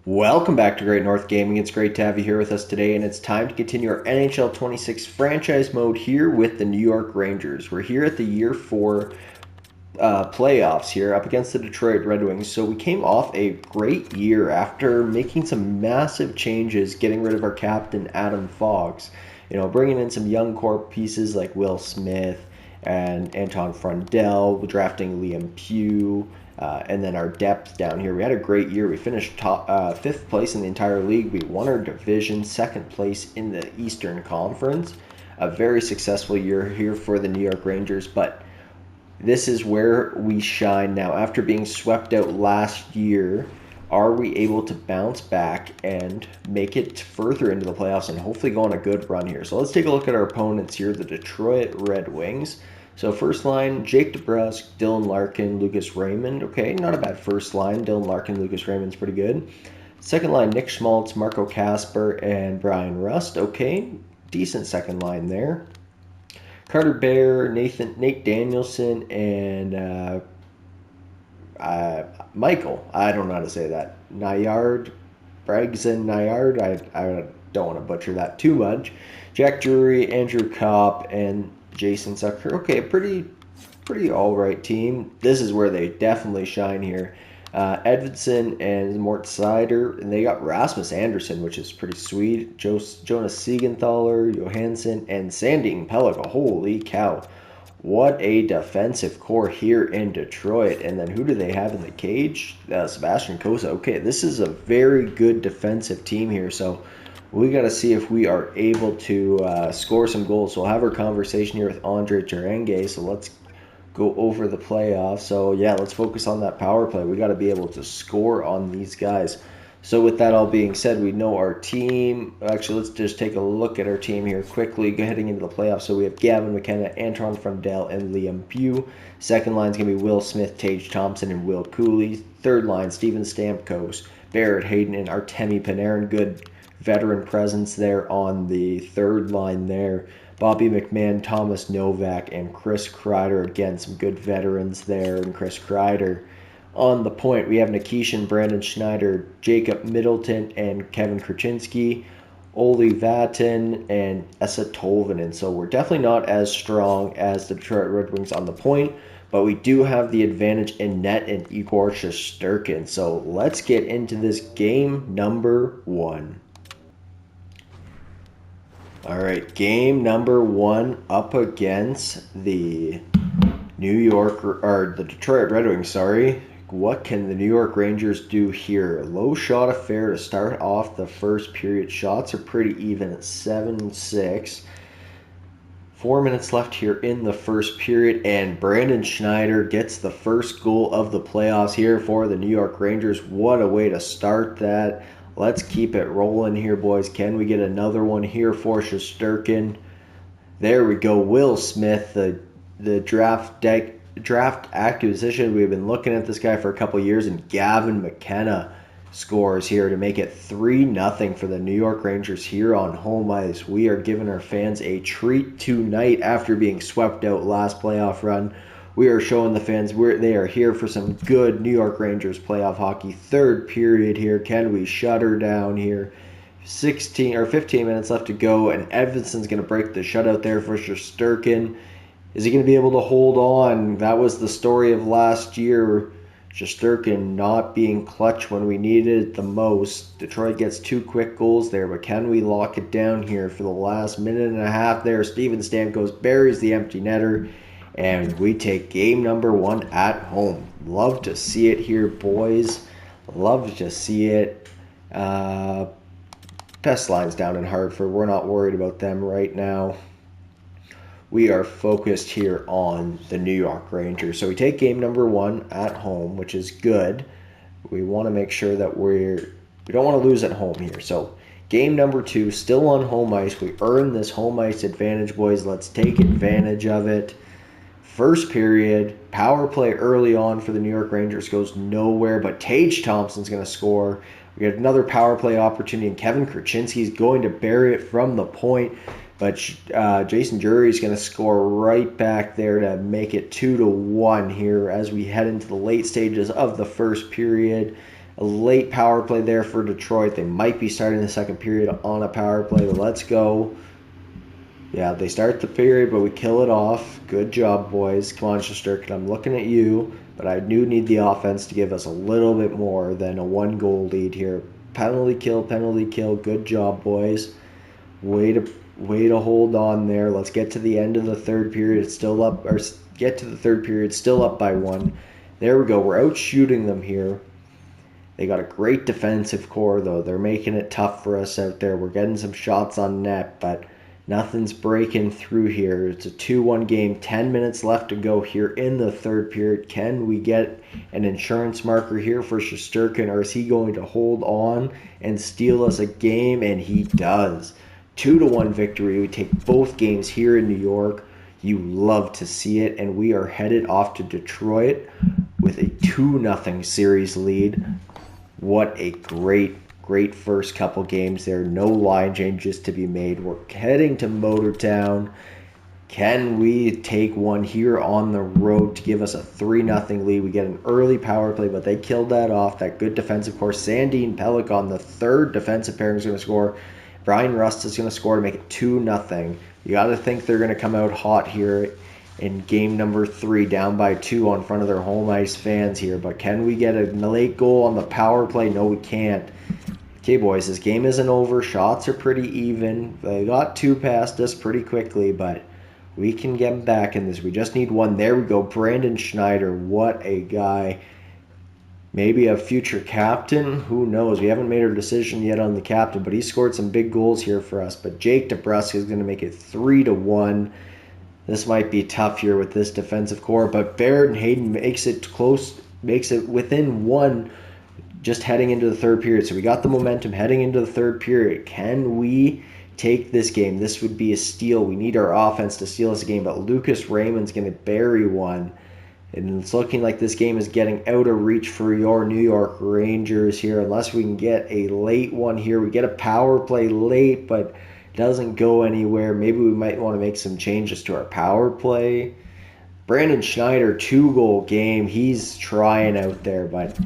Welcome back to Great North Gaming. It's great to have you here with us today, and it's time to continue our NHL 26 franchise mode here with the New York Rangers. We're here at the year 4 playoffs here up against the Detroit Red Wings. So we came off a great year after making some massive changes, getting rid of our captain Adam Fox, bringing in some young core pieces like Will Smith and Anton Frundell, drafting Liam Pugh, and then our depth down here. We had a great year. We finished top 5th place in the entire league. We won our division, 2nd place in the Eastern Conference. A very successful year here for the New York Rangers, but this is where we shine now. After being swept out last year, are we able to bounce back and make it further into the playoffs and hopefully go on a good run here? So let's take a look at our opponents here, the Detroit Red Wings. So first line, Jake DeBrusk, Dylan Larkin, Lucas Raymond. Okay, not a bad first line. Dylan Larkin, Lucas Raymond's pretty good. Second line, Nick Schmaltz, Marco Casper, and Brian Rust. Okay, decent second line there. Carter Bear, Nate Danielson, and Michael. I don't know how to say that. Nayard, Bragson Nayard. I don't want to butcher that too much. Jack Drury, Andrew Kopp, and Jason Sucker. Okay, pretty all right team. This is where they definitely shine here. Edvidson and Mort Seider, and they got Rasmus Anderson, which is pretty sweet. Jonas Siegenthaler, Johansson, and Sandin Pellica. Holy cow. What a defensive core here in Detroit. And then who do they have in the cage? Sebastian Cossa. Okay, this is a very good defensive team here. So we got to see if we are able to score some goals. So we'll have our conversation here with Andre Terenge. So let's go over the playoffs. So yeah, let's focus on that power play. We got to be able to score on these guys. So with that all being said, we know our team. Actually, let's just take a look at our team here quickly heading into the playoffs. So we have Gavin McKenna, Anton Frundell, and Liam Pugh. Second line is going to be Will Smith, Tage Thompson, and Will Cooley. Third line, Steven Stamkos, Barrett Hayden, and Artemi Panarin. Good veteran presence there on the third line there. Bobby McMahon, Thomas Novak, and Chris Kreider. Again, some good veterans there, and Chris Kreider. On the point, we have Nikishin, Brandon Schneider, Jacob Middleton, and Kevin Krasinski, Oli Vatin, and Esa Tolvanen. So we're definitely not as strong as the Detroit Red Wings on the point, but we do have the advantage in net and Igor Shesterkin. So let's get into this game number 1. All right, game number 1 up against the the Detroit Red Wings, sorry. What can the New York Rangers do here? Low shot affair to start off the first period. Shots are pretty even at 7-6. 4 minutes left here in the first period, and Brandon Schneider gets the first goal of the playoffs here for the New York Rangers. What a way to start that. Let's keep it rolling here, boys. Can we get another one here for Shesterkin? There we go. Will Smith, the draft acquisition. We've been looking at this guy for a couple years, and Gavin McKenna scores here to make it 3-0 for the New York Rangers here on home ice. We are giving our fans a treat tonight after being swept out last playoff run. We are showing the fans they are here for some good New York Rangers playoff hockey. Third period here. Can we shut her down here? 16 or 15 minutes left to go, and Edvinson's going to break the shutout there for Shesterkin. Is he going to be able to hold on? That was the story of last year. Shesterkin not being clutch when we needed it the most. Detroit gets 2 quick goals there, but can we lock it down here for the last minute and a half there? Steven Stamkos buries the empty netter, and we take game number 1 at home. Love to see it here, boys. Love to see it. Best lines down in Hartford. We're not worried about them right now. We are focused here on the New York Rangers. So we take game number 1 at home, which is good. We want to make sure that we don't want to lose at home here. So game number 2, still on home ice. We earn this home ice advantage, boys. Let's take advantage of it. First period, power play early on for the New York Rangers goes nowhere, but Tage Thompson's going to score. We get another power play opportunity, and Kevin Krasinski is going to bury it from the point. But Jason Drury is going to score right back there to make it 2-1 here as we head into the late stages of the first period. A late power play there for Detroit. They might be starting the second period on a power play, but let's go. Yeah, they start the period, but we kill it off. Good job, boys. Come on, Shesterkin, I'm looking at you, but I do need the offense to give us a little bit more than a 1-goal lead here. Penalty kill, penalty kill. Good job, boys. Way to hold on there. Let's get to the end of the third period. It's still up, or get to the third period, still up by 1. There we go. We're out shooting them here. They got a great defensive core, though. They're making it tough for us out there. We're getting some shots on net, but nothing's breaking through here. It's a 2-1 game. 10 minutes left to go here in the third period. Can we get an insurance marker here for Shesterkin, or is he going to hold on and steal us a game? And he does. 2-1 victory. We take both games here in New York. You love to see it, and we are headed off to Detroit with a 2-0 series lead. What a great first couple games there. No line changes to be made. We're heading to Motortown. Can we take one here on the road to give us a 3-0 lead? We get an early power play, but they killed that off. That good defensive core. Sandin Pelech on the third defensive pairing is going to score. Brian Rust is going to score to make it 2-0. You got to think they're going to come out hot here in game number 3, down by 2 on front of their home ice fans here. But can we get a late goal on the power play? No, we can't. Okay, boys, this game isn't over. Shots are pretty even. They got 2 past us pretty quickly, but we can get back in this. We just need 1. There we go. Brandon Schneider, what a guy. Maybe a future captain. Who knows? We haven't made our decision yet on the captain, but he scored some big goals here for us. But Jake DeBrusk is going to make it 3-1. This might be tough here with this defensive core, but Barrett and Hayden makes it close, makes it within 1 just heading into the third period. So we got the momentum heading into the third period. Can we take this game? This would be a steal. We need our offense to steal this game, but Lucas Raymond's going to bury one. And it's looking like this game is getting out of reach for your New York Rangers here, unless we can get a late one here. We get a power play late, but doesn't go anywhere. Maybe we might want to make some changes to our power play. Brandon Schneider, 2-goal game. He's trying out there, but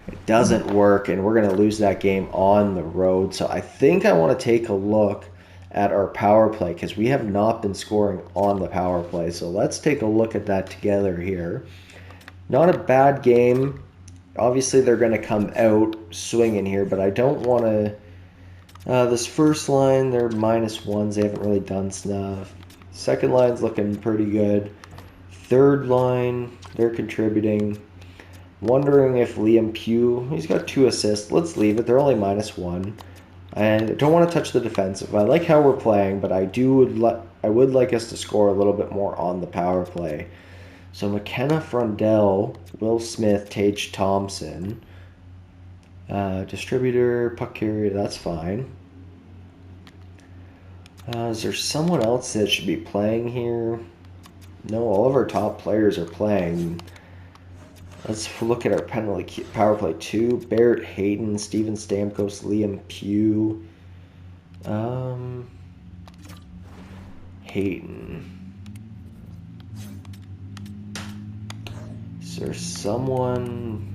it doesn't work, and we're going to lose that game on the road. So I think I want to take a look at our power play, because we have not been scoring on the power play. So let's take a look at that together here. Not a bad game. Obviously, they're going to come out swinging here, but I don't want to... this first line, they're -1s. They haven't really done stuff. Second line's looking pretty good. Third line, they're contributing. Wondering if Liam Pugh, he's got 2 assists. Let's leave it. They're only -1. And I don't want to touch the defensive. I like how we're playing, but I would like us to score a little bit more on the power play. So McKenna, Frundell, Will Smith, Tage Thompson. Distributor, puck carrier, that's fine. Is there someone else that should be playing here? No, all of our top players are playing. Let's look at our penalty power play 2. Barrett Hayden, Steven Stamkos, Liam Pugh. Hayden. Is there someone...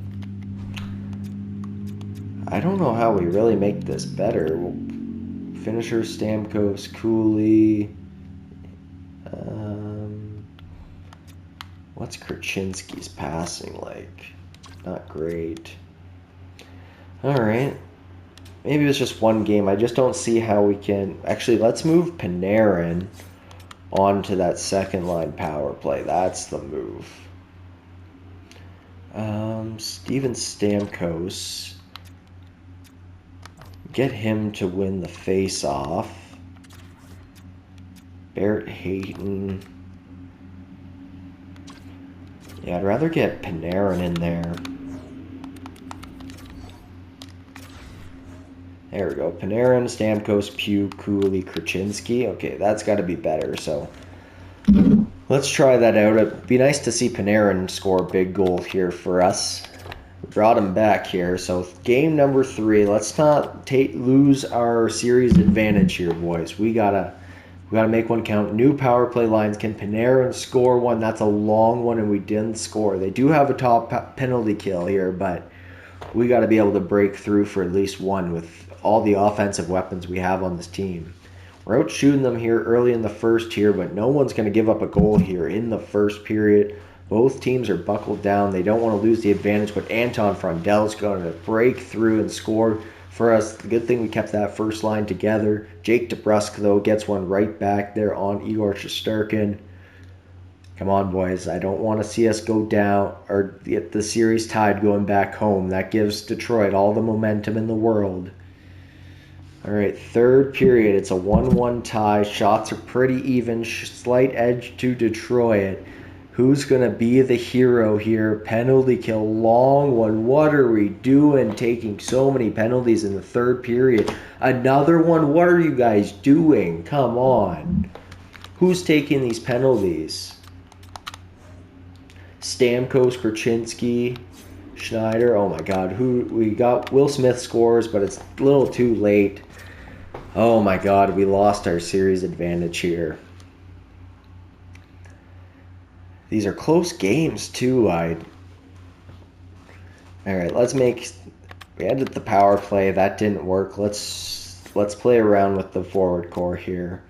I don't know how we really make this better. Finisher, Stamkos, Cooley. What's Krasinski's passing like? Not great. Alright. Maybe it's just 1 game. I just don't see how we can... Actually, let's move Panarin onto that second line power play. That's the move. Steven Stamkos. Get him to win the face-off. Barrett Hayton. Yeah, I'd rather get Panarin in there. There we go. Panarin, Stamkos, Pugh, Cooley, Krasinski. Okay, that's got to be better. So let's try that out. It'd be nice to see Panarin score a big goal here for us. We brought him back here. So game number 3. Let's not lose our series advantage here, boys. We gotta make one count. New power play lines. Can Panarin score one? That's a long one, and we didn't score. They do have a top penalty kill here, but We got to be able to break through for at least one with all the offensive weapons we have on this team. We're out shooting them here early in the first here, but no one's going to give up a goal here in the first period. Both teams are buckled down. They don't want to lose the advantage, but Anton Frondel's going to break through and score for us. The good thing we kept that first line together. Jake DeBrusk, though, gets one right back there on Igor Shesterkin. Come on, boys. I don't want to see us go down or get the series tied going back home. That gives Detroit all the momentum in the world. All right, third period. It's a 1-1 tie. Shots are pretty even. Slight edge to Detroit. Who's going to be the hero here? Penalty kill, long one. What are we doing taking so many penalties in the third period? Another one? What are you guys doing? Come on. Who's taking these penalties? Stamkos, Krasinski, Schneider. Oh my God. Who we got? Will Smith scores, but it's a little too late. Oh my God, we lost our series advantage here. These are close games too. All right, let's make. We ended the power play. That didn't work. Let's play around with the forward core here.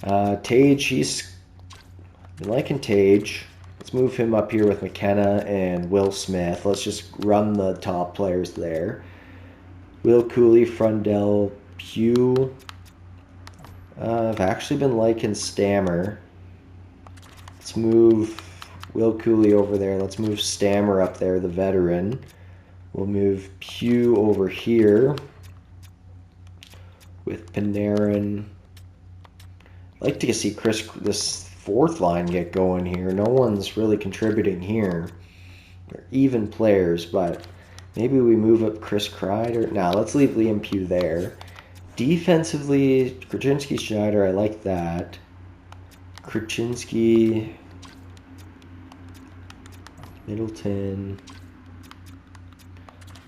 Tage, he's been liking Tage. Let's move him up here with McKenna and Will Smith. Let's just run the top players there. Will Cooley, Frundell, Pugh. I've actually been liking Stammer. Let's move Will Cooley over there. Let's move Stammer up there, the veteran. We'll move Pugh over here with Panarin. I'd like to see this fourth line get going here. No one's really contributing here. They're even players, but maybe we move up Chris Kreider. Now let's leave Liam Pugh there. Defensively, Krasinski, Schneider, I like that. Krasinski, Middleton.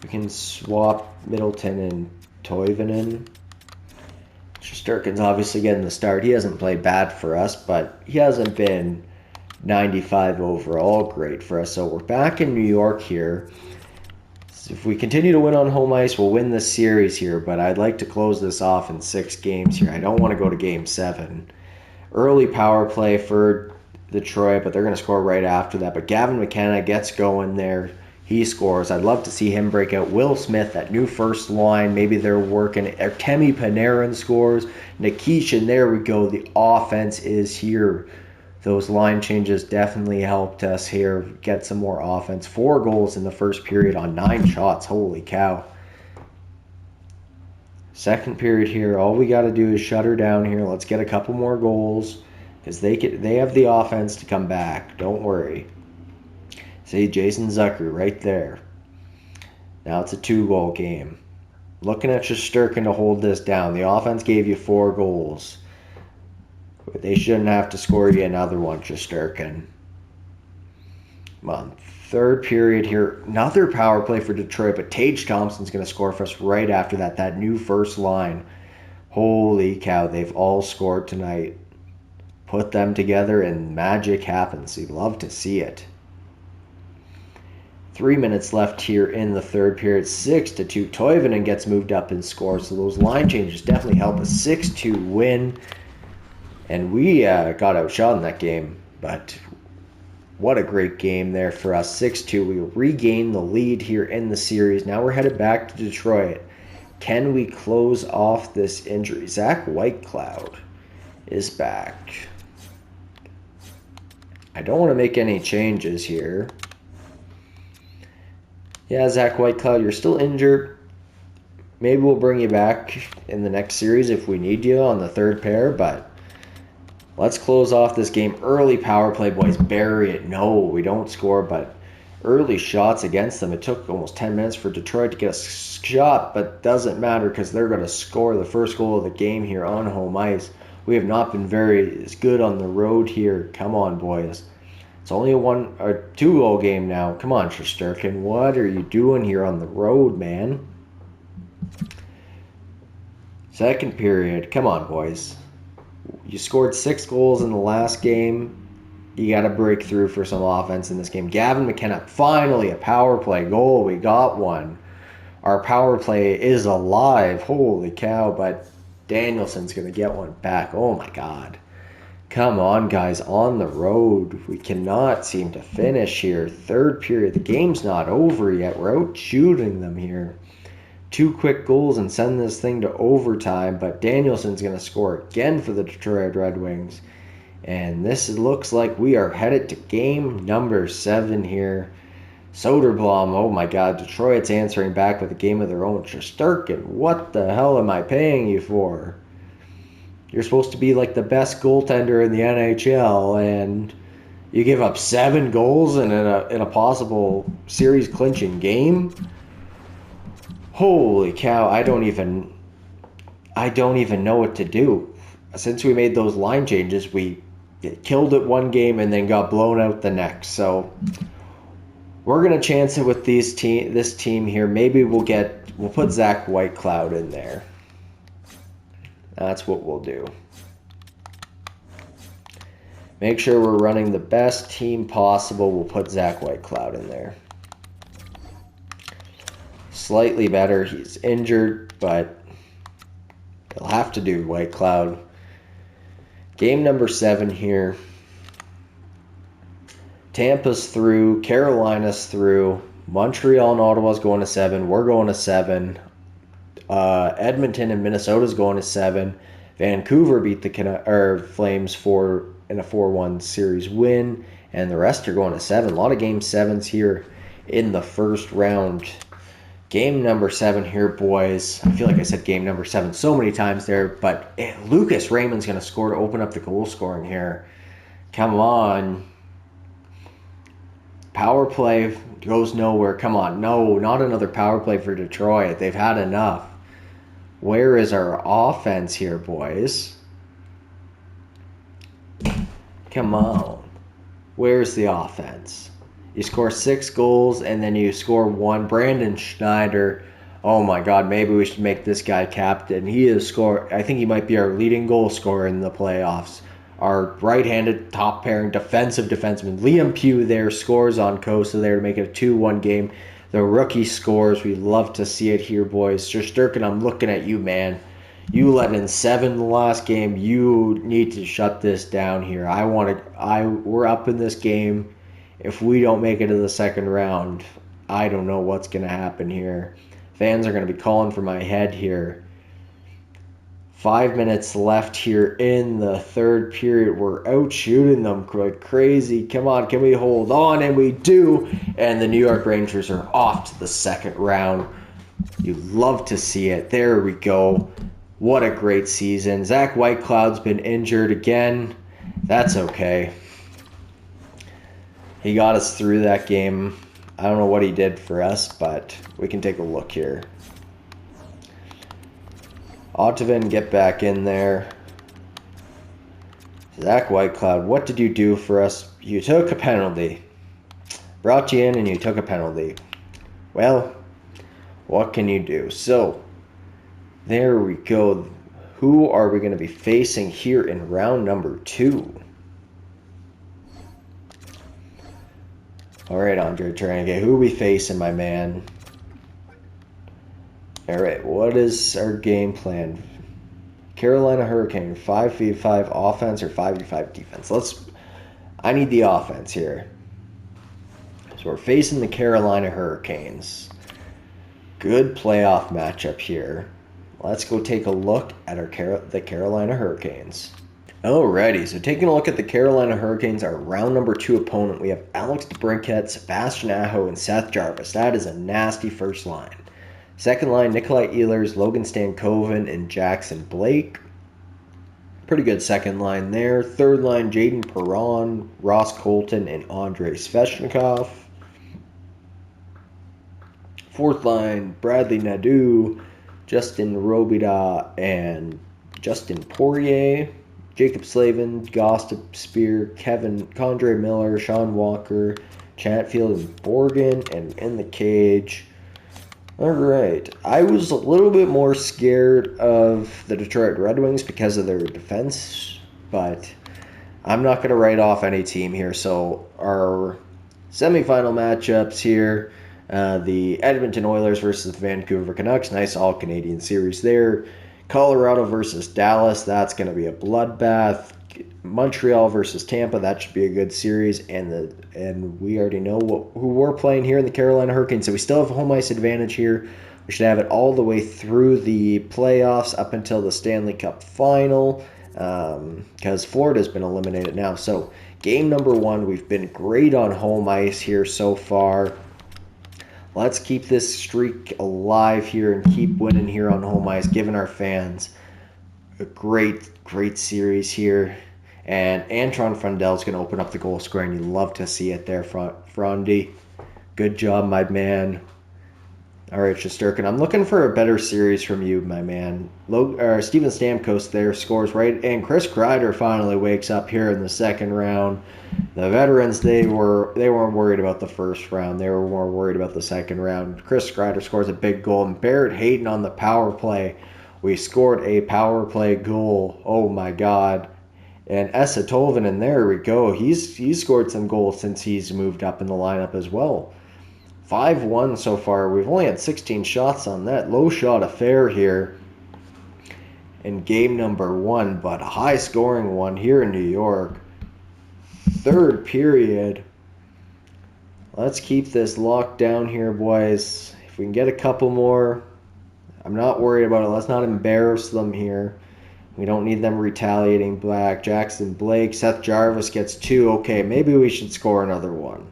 We can swap Middleton and Toivonen. Shesterkin's obviously getting the start. He hasn't played bad for us, but he hasn't been 95 overall great for us. So we're back in New York here. So if we continue to win on home ice, we'll win this series here, but I'd like to close this off in 6 games here. I don't want to go to game 7. Early power play for Detroit, but they're going to score right after that. But Gavin McKenna gets going there. He scores. I'd love to see him break out. Will Smith, that new first line, maybe they're working. Artemi Panarin scores. Nikishin, there we go. The offense is here. Those line changes definitely helped us here get some more offense. 4 goals in the first period on 9 shots. Holy cow. Second period here, all we got to do is shut her down here. Let's get a couple more goals because they have the offense to come back. Don't worry. See, Jason Zucker right there. Now it's a 2-goal game. Looking at Shesterkin to hold this down. The offense gave you 4 goals. But they shouldn't have to score you another one, Shesterkin. Come on. Third period here. Another power play for Detroit, but Tage Thompson's going to score for us right after that. That new first line. Holy cow, they've all scored tonight. Put them together and magic happens. You'd love to see it. 3 minutes left here in the third period. 6-2. Toivonen gets moved up and scores. So those line changes definitely help us. 6-2 win. And we got outshot in that game. But what a great game there for us. 6-2. We regain the lead here in the series. Now we're headed back to Detroit. Can we close off this injury? Zach Whitecloud is back. I don't want to make any changes here. Yeah, Zach Whitecloud, you're still injured. Maybe we'll bring you back in the next series if we need you on the third pair, but let's close off this game. Early power play, boys. Bury it. No, we don't score, but early shots against them. It took almost 10 minutes for Detroit to get a shot, but doesn't matter because they're going to score the first goal of the game here on home ice. We have not been very good on the road here. Come on, boys. It's only a 1 or 2-goal game now. Come on, Shesterkin. What are you doing here on the road, man? Second period. Come on, boys. You scored 6 goals in the last game. You got to break through for some offense in this game. Gavin McKenna, finally a power play goal. We got one. Our power play is alive. Holy cow, but Danielson's going to get one back. Oh my God. Come on, guys, on the road. We cannot seem to finish here. Third period. The game's not over yet. We're out shooting them here. 2 quick goals and send this thing to overtime, but Danielson's going to score again for the Detroit Red Wings. And this looks like we are headed to game number 7 here. Soderblom, oh my God, Detroit's answering back with a game of their own. Shesterkin, what the hell am I paying you for? You're supposed to be like the best goaltender in the NHL, and you give up 7 goals in a possible series clinching game? Holy cow, I don't even know what to do. Since we made those line changes, we killed it one game and then got blown out the next. So we're gonna chance it with this team here. Maybe we'll put Zach Whitecloud in there. That's what we'll do. Make sure we're running the best team possible. We'll put Zach Whitecloud in there. Slightly better. He's injured, but he'll have to do Whitecloud. Game number 7 here. Tampa's through. Carolina's through. Montreal and Ottawa's going to 7. We're going to 7. Edmonton and Minnesota's going to 7. Vancouver beat the Flames in a 4-1 series win, and the rest are going to 7. A lot of game 7s here in the first round. Game number 7 here, boys. I feel like I said game number 7 so many times there, but Lucas Raymond's going to score to open up the goal scoring here. Come on. Power play goes nowhere. Come on. No, not another power play for Detroit. They've had enough. Where is our offense here, boys? Come on. Where's the offense? You score 6 goals, and then you score 1. Brandon Schneider, oh my God, maybe we should make this guy captain. He is I think he might be our leading goal scorer in the playoffs. Our right-handed top-pairing defensive defenseman, Liam Pugh there, scores on Costa there to make it a 2-1 game. The rookie scores. We love to see it here, boys. Shesterkin, I'm looking at you, man. You let in 7 in the last game. You need to shut this down here. We're up in this game. If we don't make it to the second round, I don't know what's going to happen here. Fans are going to be calling for my head here. 5 minutes left here in the third period. We're out shooting them like crazy. Come on, can we hold on? And we do. And the New York Rangers are off to the second round. You love to see it. There we go. What a great season. Zach Whitecloud's been injured again. That's okay. He got us through that game. I don't know what he did for us, but we can take a look here. Ottavin, get back in there. Zach Whitecloud, what did you do for us? You took a penalty. Brought you in and you took a penalty. Well, what can you do? So, there we go. Who are we going to be facing here in round number 2? All right, Andre Tranegay, who are we facing, my man? All right, what is our game plan? Carolina Hurricane, 5v5 offense or 5v5 defense? I need the offense here. So we're facing the Carolina Hurricanes. Good playoff matchup here. Let's go take a look at the Carolina Hurricanes. Alrighty, so taking a look at the Carolina Hurricanes, our round number 2 opponent, we have Alex DeBrincat, Sebastian Aho, and Seth Jarvis. That is a nasty first line. Second line, Nikolai Ehlers, Logan Stankoven, and Jackson Blake. Pretty good second line there. Third line, Jaden Perron, Ross Colton, and Andrei Svechnikov. Fourth line, Bradley Nadeau, Justin Robida, and Justin Poirier. Jacob Slavin, Gossip Spear, Condre Miller, Sean Walker, Chatfield, and Borgen, and in the cage. Alright, I was a little bit more scared of the Detroit Red Wings because of their defense, but I'm not going to write off any team here. So our semifinal matchups here, the Edmonton Oilers versus the Vancouver Canucks. Nice all-Canadian series there. Colorado versus Dallas. That's going to be a bloodbath. Montreal versus Tampa. That should be a good series. And we already know who we're playing here in the Carolina Hurricanes. So we still have home ice advantage here. We should have it all the way through the playoffs up until the Stanley Cup final, because Florida's been eliminated now. So game number 1, we've been great on home ice here so far. Let's keep this streak alive here and keep winning here on home ice, giving our fans a great series here. And Antoine Frondell's going to open up the goal scoring. You love to see it there, Frondy. Good job, my man. All right, Shesterkin, I'm looking for a better series from you, my man. Steven Stamkos there scores right, and Chris Kreider finally wakes up here in the second round. The veterans, they weren't worried about the first round. They were more worried about the second round. Chris Kreider scores a big goal, and Barrett Hayton on the power play. We scored a power play goal. Oh, my God. And Esa Tolvanen, there we go. He's scored some goals since he's moved up in the lineup as well. 5-1 so far. We've only had 16 shots on that. Low shot affair here in game number 1, but a high-scoring one here in New York. Third period. Let's keep this locked down here, boys. If we can get a couple more, I'm not worried about it. Let's not embarrass them here. We don't need them retaliating back. Jackson Blake, Seth Jarvis gets 2. Okay, maybe we should score another one.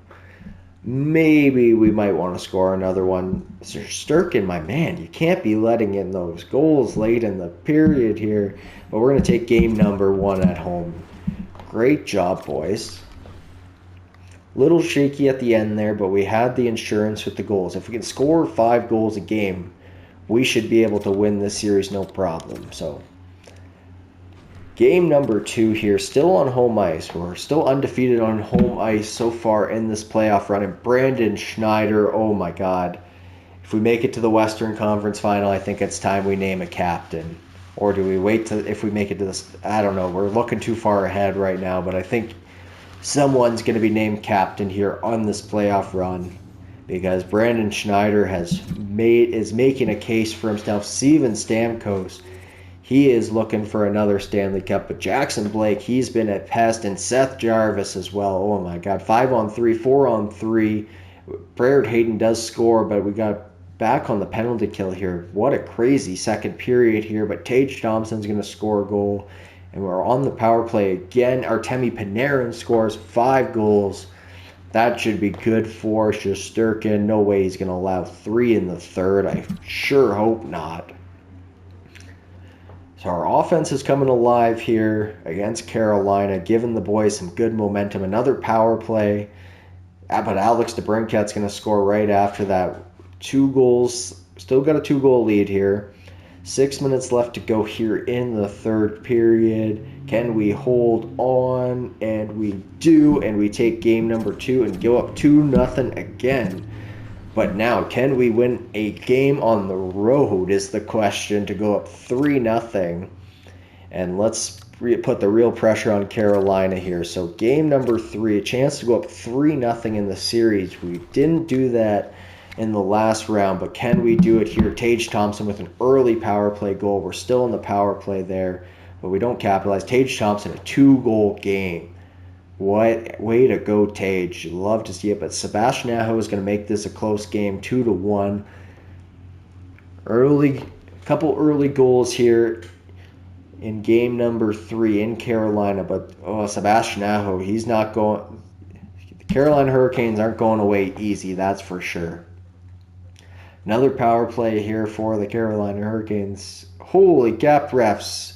Maybe we might want to score another one. Shesterkin, my man, you can't be letting in those goals late in the period here. But we're going to take game number 1 at home. Great job, boys. Little shaky at the end there, but we had the insurance with the goals. If we can score 5 goals a game, we should be able to win this series no problem. So, game number 2 here, still on home ice. We're still undefeated on home ice so far in this playoff run. And Brandon Schneider, oh my God. If we make it to the Western Conference Final, I think it's time we name a captain. Or do we wait to, if we make it to this, I don't know. We're looking too far ahead right now, but I think someone's going to be named captain here on this playoff run, because Brandon Schneider is making a case for himself. Steven Stamkos, he is looking for another Stanley Cup. But Jackson Blake, he's been a pest. And Seth Jarvis as well. Oh, my God. 5-on-3, 4-on-3. Barrett Hayton does score, but we got back on the penalty kill here. What a crazy second period here. But Tage Thompson's going to score a goal. And we're on the power play again. Artemi Panarin scores 5 goals. That should be good for Shesterkin. No way he's going to allow 3 in the third. I sure hope not. So our offense is coming alive here against Carolina, giving the boys some good momentum. Another power play. But Alex DeBrincat's going to score right after that. 2 goals. Still got a 2-goal lead here. 6 minutes left to go here in the third period. Can we hold on? And we do. And we take game number 2 and go up 2-0 again. But now, can we win a game on the road is the question, to go up 3-0. And let's put the real pressure on Carolina here. So game number 3, a chance to go up 3-0 in the series. We didn't do that in the last round, but can we do it here? Tage Thompson with an early power play goal. We're still in the power play there, but we don't capitalize. Tage Thompson, a 2-goal game. What way to go, Tage. You'd love to see it, but Sebastian Aho is going to make this a close game, 2-1. Couple early goals here in game number 3 in Carolina, but Sebastian Aho, he's not going. The Carolina Hurricanes aren't going away easy, that's for sure. Another power play here for the Carolina Hurricanes. Holy cap, refs.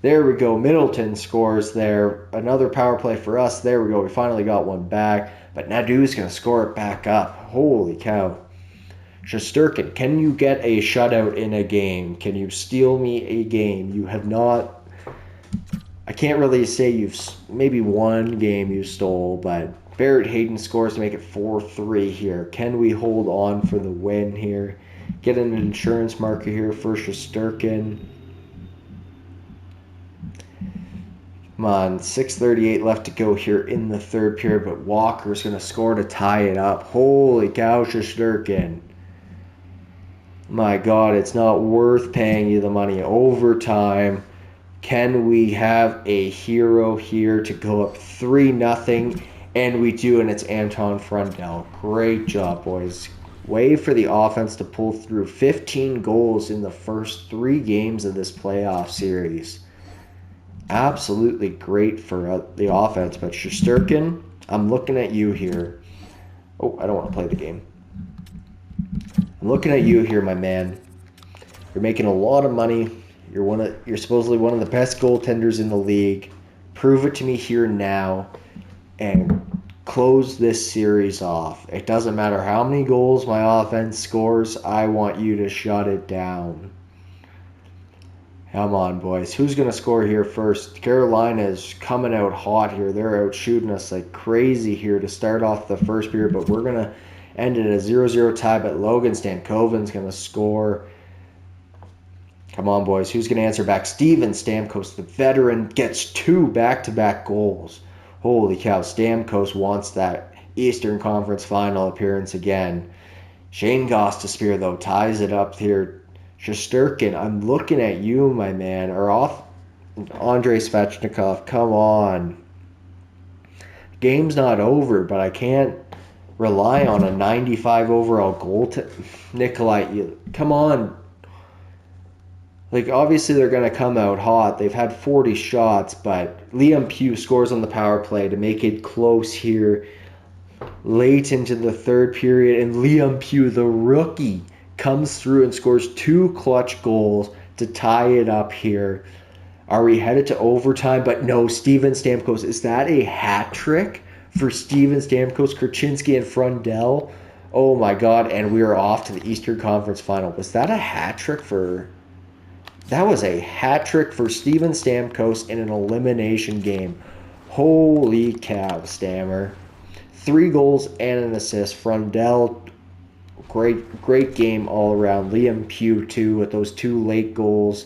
There we go. Middleton scores there. Another power play for us. There we go. We finally got one back. But Nadeau's going to score it back up. Holy cow. Shesterkin, can you get a shutout in a game? Can you steal me a game? You have not. I can't really say maybe one game you stole, but Barrett Hayton scores to make it 4-3 here. Can we hold on for the win here? Get an insurance marker here for Shesterkin. Come on, 6:38 left to go here in the third period, but Walker's going to score to tie it up. Holy cow, Shesterkin. My God, it's not worth paying you the money. Overtime. Can we have a hero here to go up 3-0? And we do, and it's Anton Frundell. Great job, boys. Way for the offense to pull through 15 goals in the first 3 games of this playoff series. Absolutely great for the offense, but Shesterkin, I'm looking at you here. Oh, I don't want to play the game. I'm looking at you here, my man. You're making a lot of money. You're supposedly one of the best goaltenders in the league. Prove it to me here now and close this series off. It doesn't matter how many goals my offense scores. I want you to shut it down. Come on, boys. Who's going to score here first? Carolina is coming out hot here. They're out shooting us like crazy here to start off the first period, but we're going to end it at a 0-0 tie, but Logan Stankoven's going to score. Come on, boys. Who's going to answer back? Steven Stamkos, the veteran, gets 2 back-to-back goals. Holy cow. Stamkos wants that Eastern Conference Final appearance again. Shane Gostisbehere, though, ties it up here. Shesterkin, I'm looking at you, my man. Or off Andrei Svechnikov. Come on. Game's not over, but I can't rely on a 95 overall goal. Nikolai, come on. Like, obviously, they're going to come out hot. They've had 40 shots, but Liam Pugh scores on the power play to make it close here late into the third period. And Liam Pugh, the rookie, comes through and scores 2 clutch goals to tie it up here. Are we headed to overtime? But no, Steven Stamkos. Is that a hat trick for Steven Stamkos, Krasinski, and Frundell? Oh, my God. And we are off to the Eastern Conference Final. Was that a hat trick for... That was a hat trick for Steven Stamkos in an elimination game. Holy cow, Stammer. 3 goals and an assist. Frundell, great game all around. Liam Pugh, too, with those 2 late goals.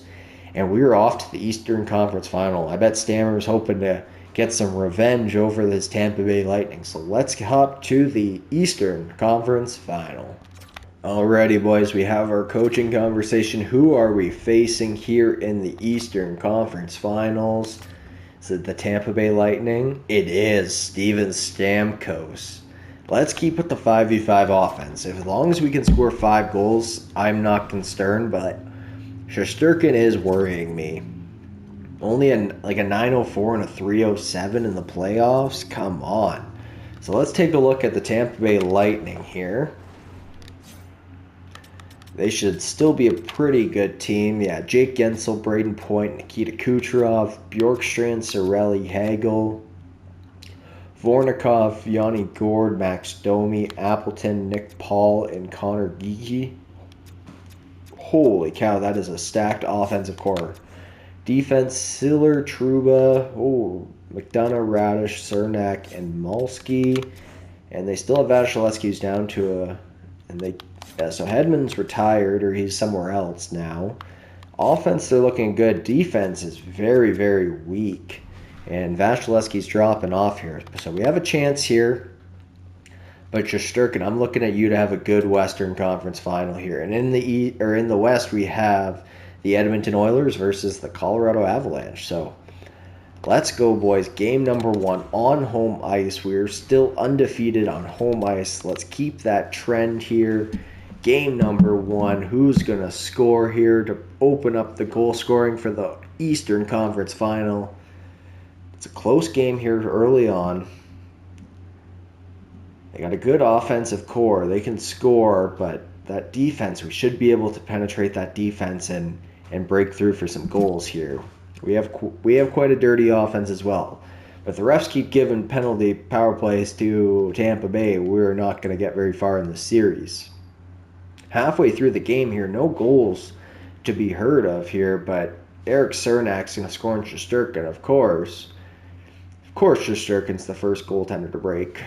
And we are off to the Eastern Conference Final. I bet Stammer's hoping to get some revenge over this Tampa Bay Lightning. So let's hop to the Eastern Conference Final. Alrighty, boys, we have our coaching conversation. Who are we facing here in the Eastern Conference Finals? Is it the Tampa Bay Lightning? It is Steven Stamkos. Let's keep with the 5v5 offense. As long as we can score 5 goals, I'm not concerned, but Shesterkin is worrying me. Only a 904 and a 307 in the playoffs? Come on. So let's take a look at the Tampa Bay Lightning here. They should still be a pretty good team. Yeah, Jake Gensel, Braden Point, Nikita Kucherov, Bjorkstrand, Cirelli, Hagel, Vornikov, Yanni Gord, Max Domi, Appleton, Nick Paul, and Connor Geeky. Holy cow, that is a stacked offensive core. Defense, Siller, Trouba, McDonough, Radish, Cernak, and Malski. And they still have Vasilevsky's down to a... so Hedman's retired, or he's somewhere else now. Offense, they're looking good. Defense is very, very weak. And Vasilevsky's dropping off here. So we have a chance here. But Shesterkin, I'm looking at you to have a good Western Conference Final here. And in the West, we have the Edmonton Oilers versus the Colorado Avalanche. So let's go, boys. Game number 1 on home ice. We're still undefeated on home ice. Let's keep that trend here. Game number 1. Who's going to score here to open up the goal scoring for the Eastern Conference Final? It's a close game here early on. They got a good offensive core. They can score, but that defense, we should be able to penetrate that defense and break through for some goals here. We have quite a dirty offense as well. But if the refs keep giving penalty power plays to Tampa Bay, we're not going to get very far in the series. Halfway through the game here, no goals to be heard of here, but Eric Cernak's going to score in Shesterkin, of course. Of course, Shesterkin's the first goaltender to break.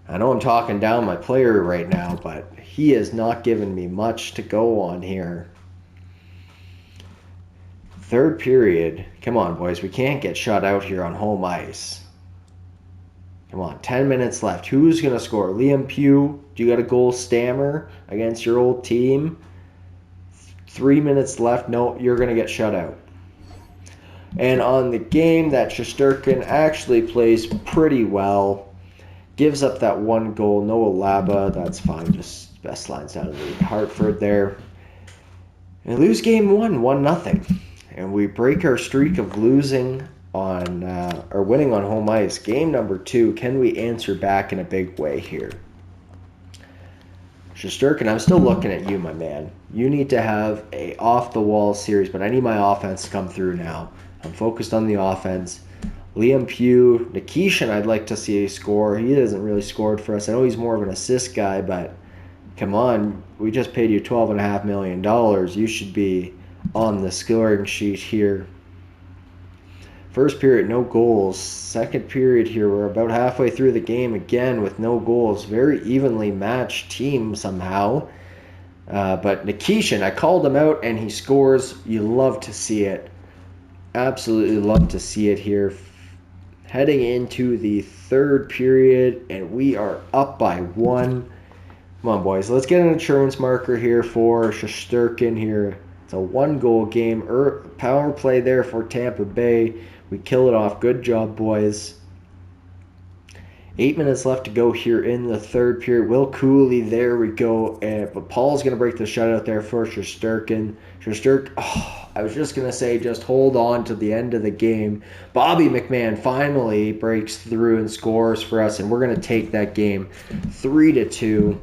I know I'm talking down my player right now, but he has not given me much to go on here. Third period. Come on, boys. We can't get shut out here on home ice. Come on, 10 minutes left. Who's going to score? Liam Pugh, do you got a goal stammer against your old team? 3 minutes left. No, you're going to get shut out. And on the game, that Shesterkin actually plays pretty well. Gives up that one goal. Noah Laba, that's fine. Just best lines down in the Hartford there. And lose game 1-0. And we break our streak of losing on or winning on home ice. Game number 2, can we answer back in a big way here? Shesterkin, I'm still looking at you, my man. You need to have a off-the-wall series, but I need my offense to come through now. I'm focused on the offense. Liam Pugh, Nikishin, I'd like to see a score. He hasn't really scored for us. I know he's more of an assist guy, but come on. We just paid you $12.5 million. You should be on the scoring sheet here. First period, no goals. Second period here, we're about halfway through the game again with no goals. Very evenly matched team somehow. But Nikishin, I called him out and he scores. You love to see it. Absolutely love to see it here. Heading into the third period, and we are up by 1. Come on, boys. Let's get an insurance marker here for Shesterkin here. It's a 1-goal game. Power play there for Tampa Bay. We kill it off. Good job, boys. 8 minutes left to go here in the third period. Will Cooley, there we go. But Paul's going to break the shutout there for Shesterkin. I was just going to say, just hold on to the end of the game. Bobby McMahon finally breaks through and scores for us, and we're going to take that game 3-2.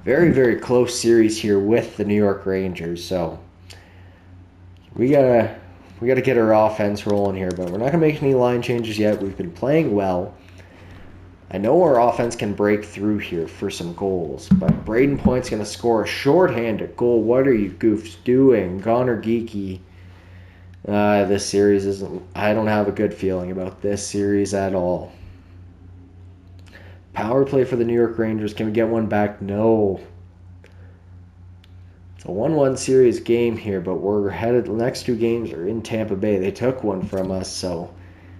Very, very close series here with the New York Rangers. So we gotta get our offense rolling here, but we're not gonna make any line changes yet. We've been playing well. I know our offense can break through here for some goals, but Braden Point's gonna score a shorthanded goal. What are you goofs doing? Connor Geeky. This series isn't. I don't have a good feeling about this series at all. Power play for the New York Rangers. Can we get one back? No. It's a 1-1 series game here, but we're headed. The next 2 games are in Tampa Bay. They took one from us, so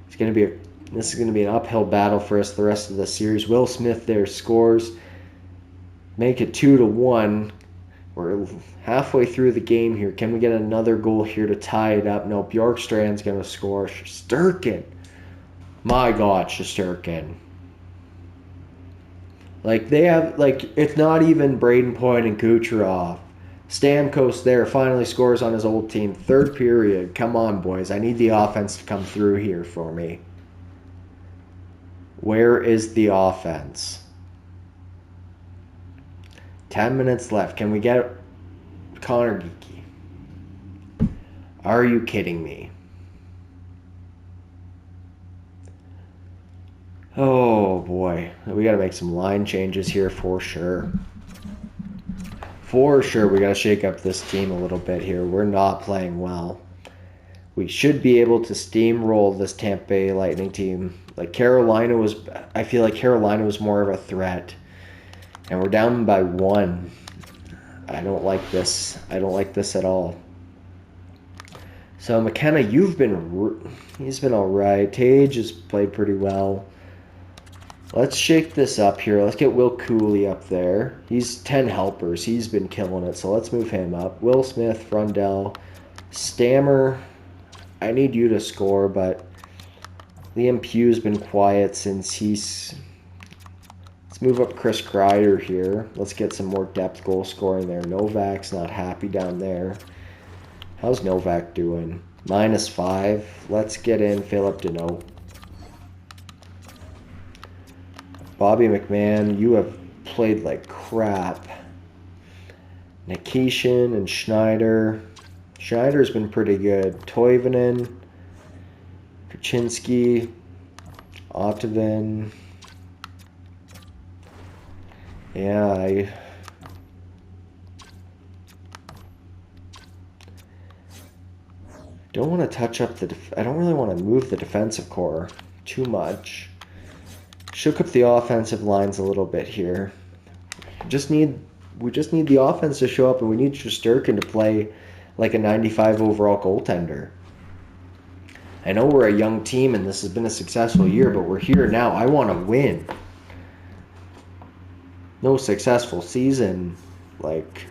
this is going to be an uphill battle for us the rest of the series. Will Smith there scores. Make it 2-1. We're halfway through the game here. Can we get another goal here to tie it up? No, Bjorkstrand's going to score. Shesterkin. My God, Shesterkin. It's not even Braden Point and Kucherov. Stamkos there finally scores on his old team. Third period. Come on, boys. I need the offense to come through here for me. Where is the offense? 10 minutes left. Can we get Connor Geeky? Are you kidding me? Oh, boy. We got to make some line changes here for sure. For sure, we got to shake up this team a little bit here. We're not playing well. We should be able to steamroll this Tampa Bay Lightning team. I feel like Carolina was more of a threat. And we're down by 1. I don't like this. I don't like this at all. So, McKenna, he's been all right. Tage has played pretty well. Let's shake this up here. Let's get Will Cooley up there. He's 10 helpers. He's been killing it, so let's move him up. Will Smith, Frundell, Stammer. I need you to score, but Liam Pugh's been quiet since he's... Let's move up Chris Kreider here. Let's get some more depth goal scoring there. Novak's not happy down there. How's Novak doing? -5. Let's get in Philip Deneau. Bobby McMahon, you have played like crap. Nikishin and Schneider. Schneider's been pretty good. Toivonen, Kaczynski, Ottavin. Yeah, I don't want to touch up I don't really want to move the defensive core too much. Shook up the offensive lines a little bit here. We just need the offense to show up, and we need Shesterkin to play like a 95 overall goaltender. I know we're a young team and this has been a successful year, but we're here now. I want to win. No successful season. Like,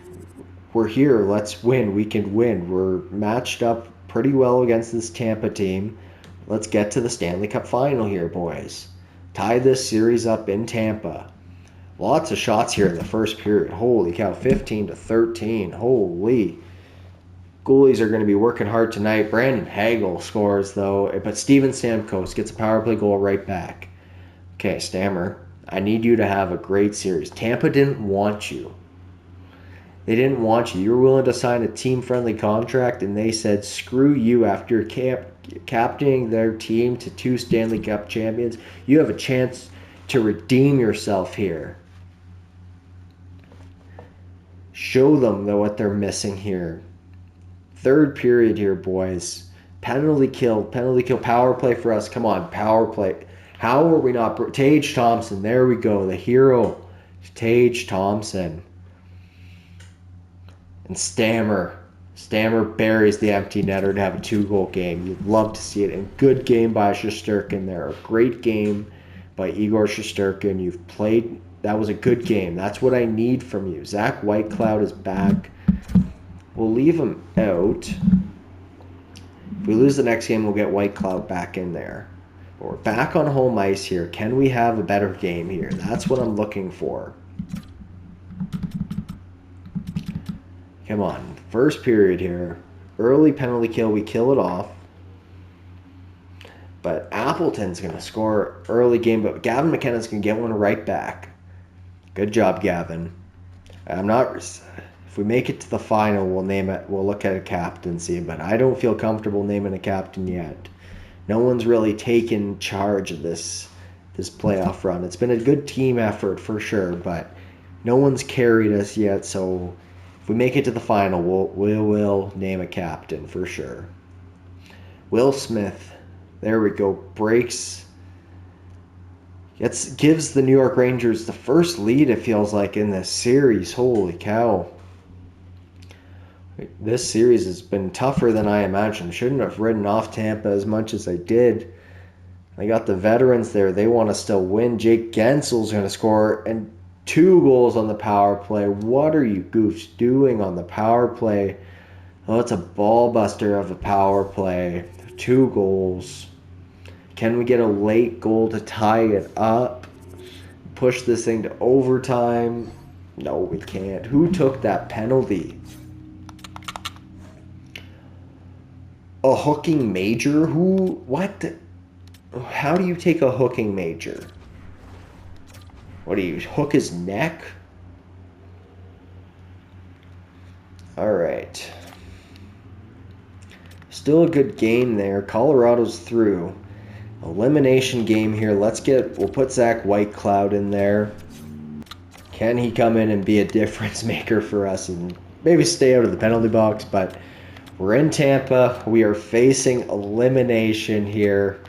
we're here. Let's win. We can win. We're matched up pretty well against this Tampa team. Let's get to the Stanley Cup final here, boys. Tie this series up in Tampa. Lots of shots here in the first period. Holy cow, 15-13. Holy. Goalies are going to be working hard tonight. Brandon Hagel scores, though, but Steven Stamkos gets a power play goal right back. Okay, Stammer, I need you to have a great series. Tampa didn't want you. They didn't want you. You were willing to sign a team-friendly contract, and they said, screw you. After captaining their team to 2 Stanley Cup champions, you have a chance to redeem yourself here. Show them, though, what they're missing here. Third period here, boys. Penalty kill, power play for us. Come on, power play. How are we not... Tage Thompson, there we go, the hero. Tage Thompson. And Stammer buries the empty netter to have a 2-goal game. You'd love to see it. And good game by Shesterkin there. A great game by Igor Shesterkin. You've played... That was a good game. That's what I need from you. Zach Whitecloud is back. We'll leave him out. If we lose the next game, we'll get Whitecloud back in there. But we're back on home ice here. Can we have a better game here? That's what I'm looking for. Come on. First period here. Early penalty kill. We kill it off. But Appleton's going to score early game. But Gavin McKenna's going to get one right back. Good job, Gavin. If we make it to the final, we'll name it. We'll look at a captaincy, but I don't feel comfortable naming a captain yet. No one's really taken charge of this playoff run. It's been a good team effort for sure, but no one's carried us yet. So if we make it to the final, we will name a captain for sure. Will Smith, there we go, breaks. Gives the New York Rangers the first lead, it feels like, in this series. Holy cow. This series has been tougher than I imagined. Shouldn't have ridden off Tampa as much as I did. I got the veterans there. They want to still win. Jake Gensel's going to score, and 2 goals on the power play. What are you goofs doing on the power play? Oh, it's a ball buster of a power play. 2 goals. Can we get a late goal to tie it up? Push this thing to overtime? No, we can't. Who took that penalty? A hooking major? Who? What? How do you take a hooking major? What do you hook his neck? Alright. Still a good game there. Colorado's through. Elimination game here. We'll put Zach Whitecloud in there. Can he come in and be a difference maker for us and maybe stay out of the penalty box? But we're in Tampa. We are facing elimination here.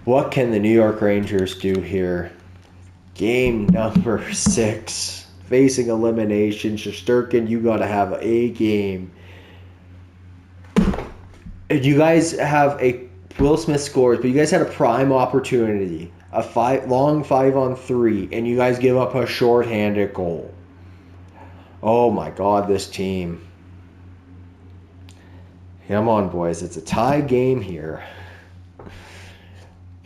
What can the New York Rangers do here? Game number 6. Facing elimination. Shesterkin, you got to have a game. You guys have a... Will Smith scores, but you guys had a prime opportunity. A long 5-on-3, and you guys give up a shorthanded goal. Oh my God, this team. Come on, boys. It's a tie game here.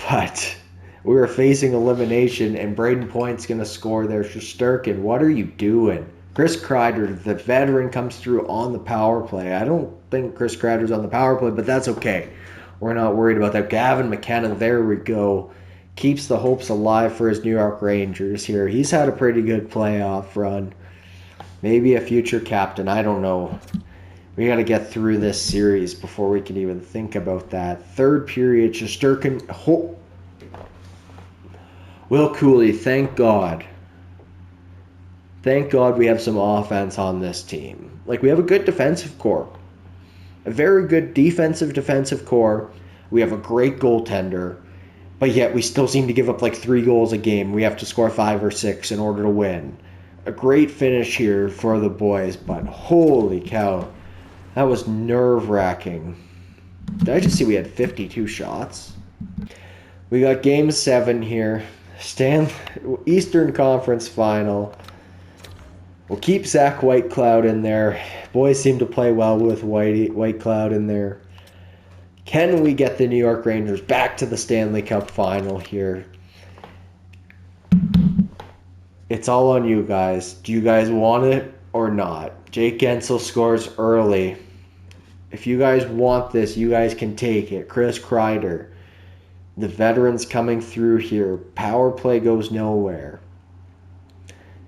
But we are facing elimination, and Braden Point's going to score there. Shesterkin, what are you doing? Chris Kreider, the veteran, comes through on the power play. I don't think Chris Kreider's on the power play, but that's okay. We're not worried about that. Gavin McKenna, there we go. Keeps the hopes alive for his New York Rangers here. He's had a pretty good playoff run. Maybe a future captain. I don't know. We got to get through this series before we can even think about that. Third period, Shesterkin. Will Cooley, thank God. Thank God we have some offense on this team. Like, we have a good defensive core. A very good defensive core. We have a great goaltender. But yet we still seem to give up like 3 goals a game. We have to score 5 or 6 in order to win. a great finish here for the boys, but holy cow, that was nerve-wracking. Did I just see we had 52 shots? We got Game 7 here. Eastern Conference Final. We'll keep Zach Whitecloud in there. Boys seem to play well with Whitecloud in there. Can we get the New York Rangers back to the Stanley Cup Final here? It's all on you guys. Do you guys want it or not? Jake Gensel scores early. If you guys want this, you guys can take it. Chris Kreider. The veterans coming through here. Power play goes nowhere.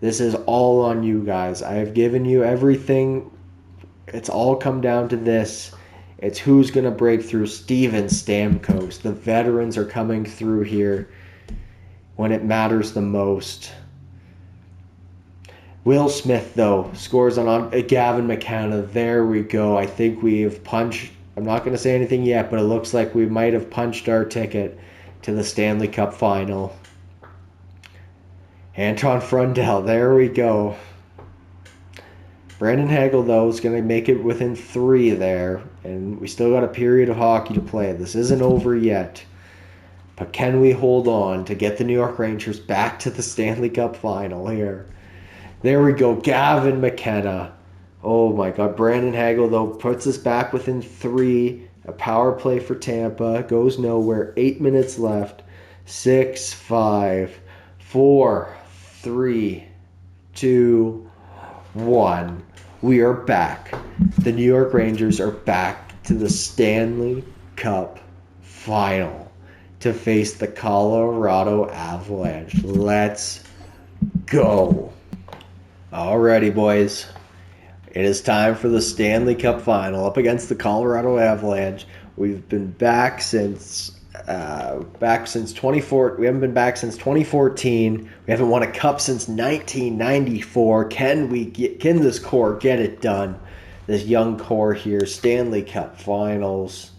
This is all on you guys. I have given you everything. It's all come down to this. It's who's going to break through. Steven Stamkos. The veterans are coming through here when it matters the most. Will Smith, though, scores on Gavin McKenna. There we go. I think we've punched. I'm not going to say anything yet, but it looks like we might have punched our ticket to the Stanley Cup Final. Anton Frundell. There we go. Brandon Hagel, though, is going to make it within 3 there. And we still got a period of hockey to play. This isn't over yet. But can we hold on to get the New York Rangers back to the Stanley Cup Final here? There we go. Gavin McKenna. Oh, my God. Brandon Hagel, though, puts us back within 3. A power play for Tampa. Goes nowhere. 8 minutes left. 6, 5, 4, 3, 2, 1. We are back. The New York Rangers are back to the Stanley Cup Final to face the Colorado Avalanche. Let's go. Alrighty, boys. It is time for the Stanley Cup Final up against the Colorado Avalanche. We've been back since 2014. We haven't been back since 2014. We haven't won a cup since 1994. Can this core get it done? This young core here, Stanley Cup Finals.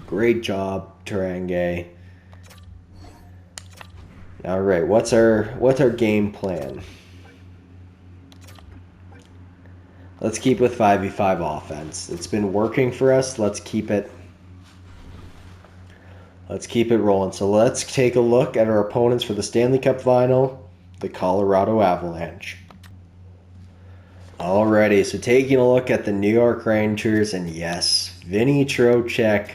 Great job, Terangay. All right, what's our game plan? Let's keep with 5v5 offense. It's been working for us. Let's keep it rolling. So let's take a look at our opponents for the Stanley Cup Final, the Colorado Avalanche. Alrighty, so taking a look at the New York Rangers, and yes, Vinny Trocheck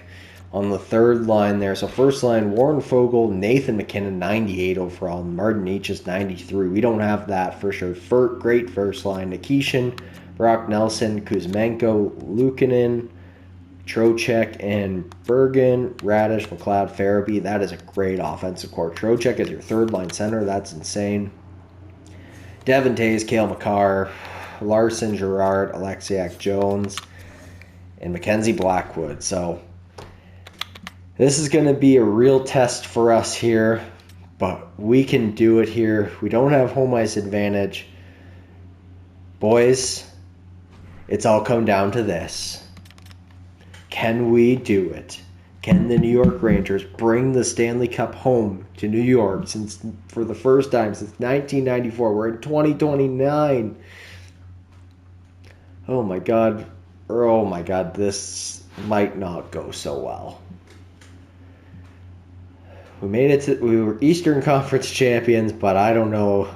on the third line there. So first line, Warren Foegele, Nathan MacKinnon, 98 overall, and Martin Necas, 93. We don't have that for sure. Great first line, Nikishin, Brock Nelson, Kuzmenko, Luukkonen, Trocheck, and Bergen, Radish, McLeod, Farabee. That is a great offensive core. Trocheck is your third line center. That's insane. Devin Tays, Cale Makar, Larson, Girard, Alexiak Jones, and Mackenzie Blackwood. So this is going to be a real test for us here, but we can do it here. We don't have home ice advantage. Boys, it's all come down to this. Can we do it? Can the New York Rangers bring the Stanley Cup home to New York for the first time since 1994? We're in 2029. Oh my God, this might not go so well. We were Eastern Conference champions, but I don't know.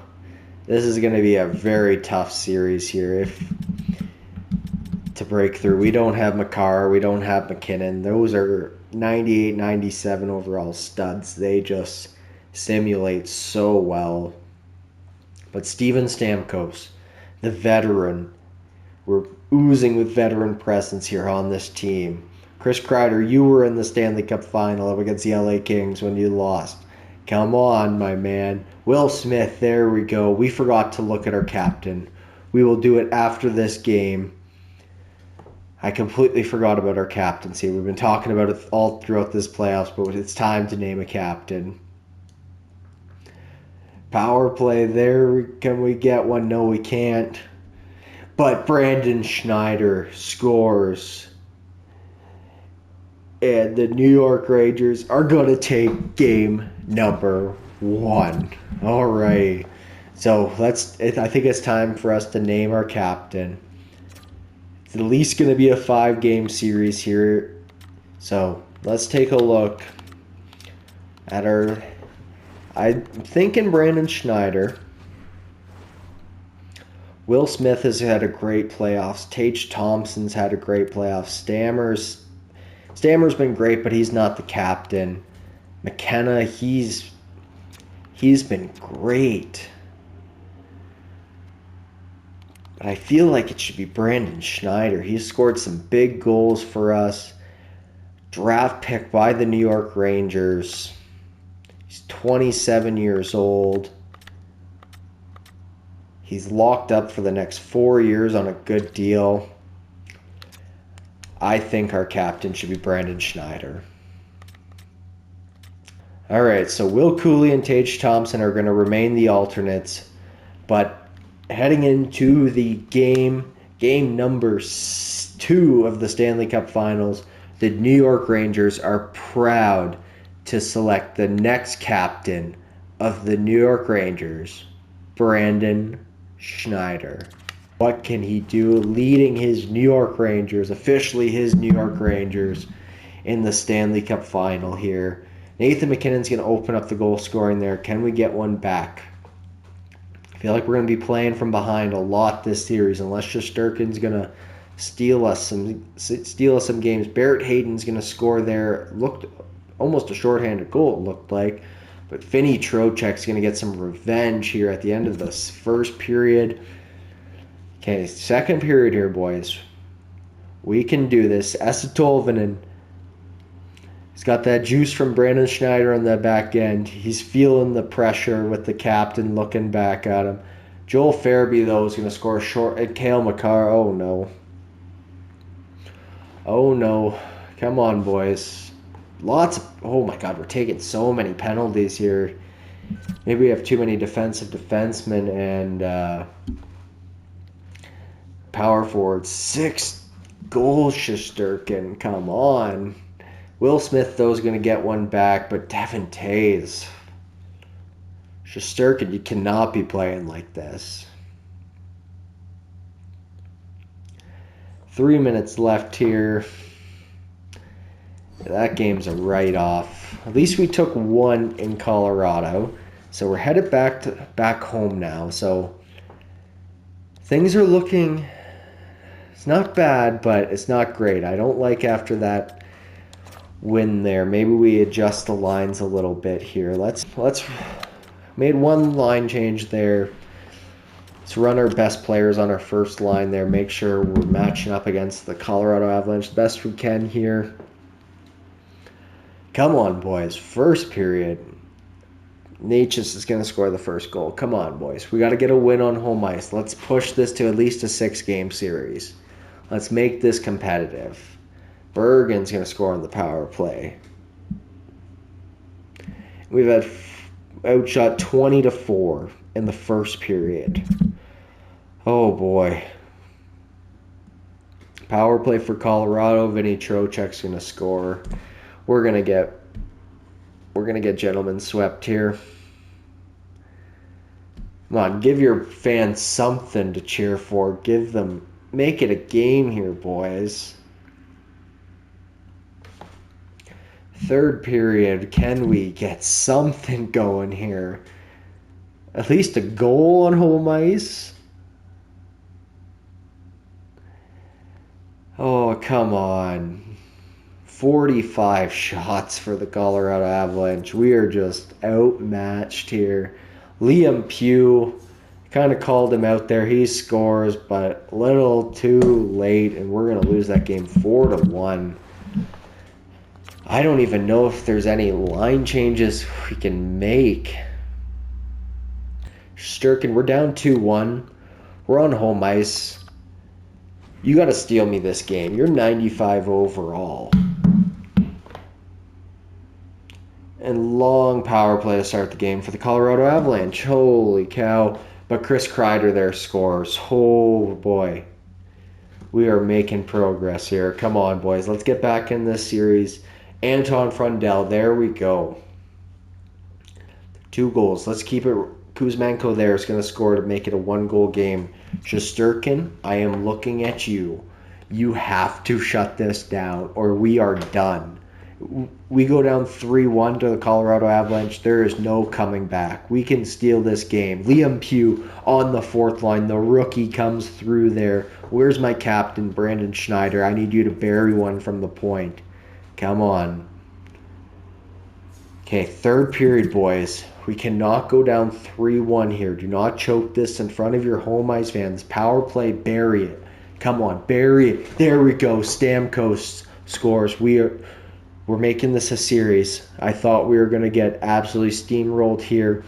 This is going to be a very tough series here to break through. We don't have Makar. We don't have McKinnon. Those are 98, 97 overall studs. They just simulate so well. But Steven Stamkos, the veteran, we're oozing with veteran presence here on this team. Chris Kreider, you were in the Stanley Cup Final up against the LA Kings when you lost. Come on, my man. Will Smith, there we go. We forgot to look at our captain. We will do it after this game. I completely forgot about our captaincy. We've been talking about it all throughout this playoffs, but it's time to name a captain. Power play there. Can we get one? No, we can't. But Brandon Schneider scores. And the New York Rangers are going to take game number 1. All right. So I think it's time for us to name our captain. It's at least going to be a 5-game series here. So let's take a look at our. I'm thinking Brandon Schneider. Will Smith has had a great playoffs. Tage Thompson's had a great playoff. Stammer's been great, but he's not the captain. McKenna, he's been great. But I feel like it should be Brandon Schneider. He's scored some big goals for us. Draft pick by the New York Rangers. He's 27 years old. He's locked up for the next 4 years on a good deal. I think our captain should be Brandon Schneider. All right, so Will Cooley and Tage Thompson are going to remain the alternates, but heading into the game number 2 of the Stanley Cup Finals, the New York Rangers are proud to select the next captain of the New York Rangers, Brandon Schneider. What can he do leading his New York Rangers, officially his New York Rangers, in the Stanley Cup Final here? Nathan MacKinnon's going to open up the goal scoring there. Can we get one back? I feel like we're going to be playing from behind a lot this series, unless Shesterkin's going to steal us some games. Barrett Hayton's going to score there. Looked almost a shorthanded goal, it looked like. But Finney Trocheck's going to get some revenge here at the end of this first period. Okay, second period here, boys. We can do this. Esa Tolvanen. He's got that juice from Brandon Schneider on the back end. He's feeling the pressure with the captain looking back at him. Joel Farabee, though, is going to score a short. And Cale Makar. Oh, no. Oh, no. Come on, boys. Oh, my God. We're taking so many penalties here. Maybe we have too many defensive defensemen and power forwards. 6 goals, Shesterkin. Come on. Will Smith, though, is going to get one back, but Devin Tays. Shesterkin, you cannot be playing like this. 3 minutes left here. That game's a write-off. At least we took one in Colorado. So we're headed back home now. So things are looking... It's not bad, but it's not great. I don't like after that win there. Maybe we adjust the lines a little bit here. Let's made one line change there. Let's run our best players on our first line there. Make sure we're matching up against the Colorado Avalanche the best we can here. Come on, boys. First period. Natchez is going to score the first goal. Come on, boys. We got to get a win on home ice. Let's push this to at least a 6-game series. Let's make this competitive. Bergen's going to score on the power play. We've had outshot 20-4 in the first period. Oh, boy. Power play for Colorado. Vinny Trocheck's going to score. We're going to get gentlemen swept here. Come on, give your fans something to cheer for. Make it a game here, boys. Third period, can we get something going here? At least a goal on home ice? Oh, come on. 45 shots for the Colorado Avalanche. We are just outmatched here. Liam Pugh, kind of called him out there. He scores, but a little too late, and we're going to lose that game 4-1. I don't even know if there's any line changes we can make. Shesterkin, we're down 2-1. We're on home ice. You got to steal me this game. You're 95 overall. And long power play to start the game for the Colorado Avalanche. Holy cow. But Chris Kreider there scores. Oh, boy. We are making progress here. Come on, boys. Let's get back in this series. Anton Frundell, there we go. 2 goals. Let's keep it Kuzmenko there is going to score to make it a 1-goal game. Shesterkin, I am looking at you. You have to shut this down or we are done. We go down 3-1 to the Colorado Avalanche. There is no coming back. We can steal this game. Liam Pugh on the fourth line. The rookie comes through there. Where's my captain, Brandon Schneider? I need you to bury one from the point. Come on. Okay, third period, boys. We cannot go down 3-1 here. Do not choke this in front of your home ice fans. Power play, bury it. Come on, bury it. There we go. Stamkos scores. We're making this a series. I thought we were going to get absolutely steamrolled here,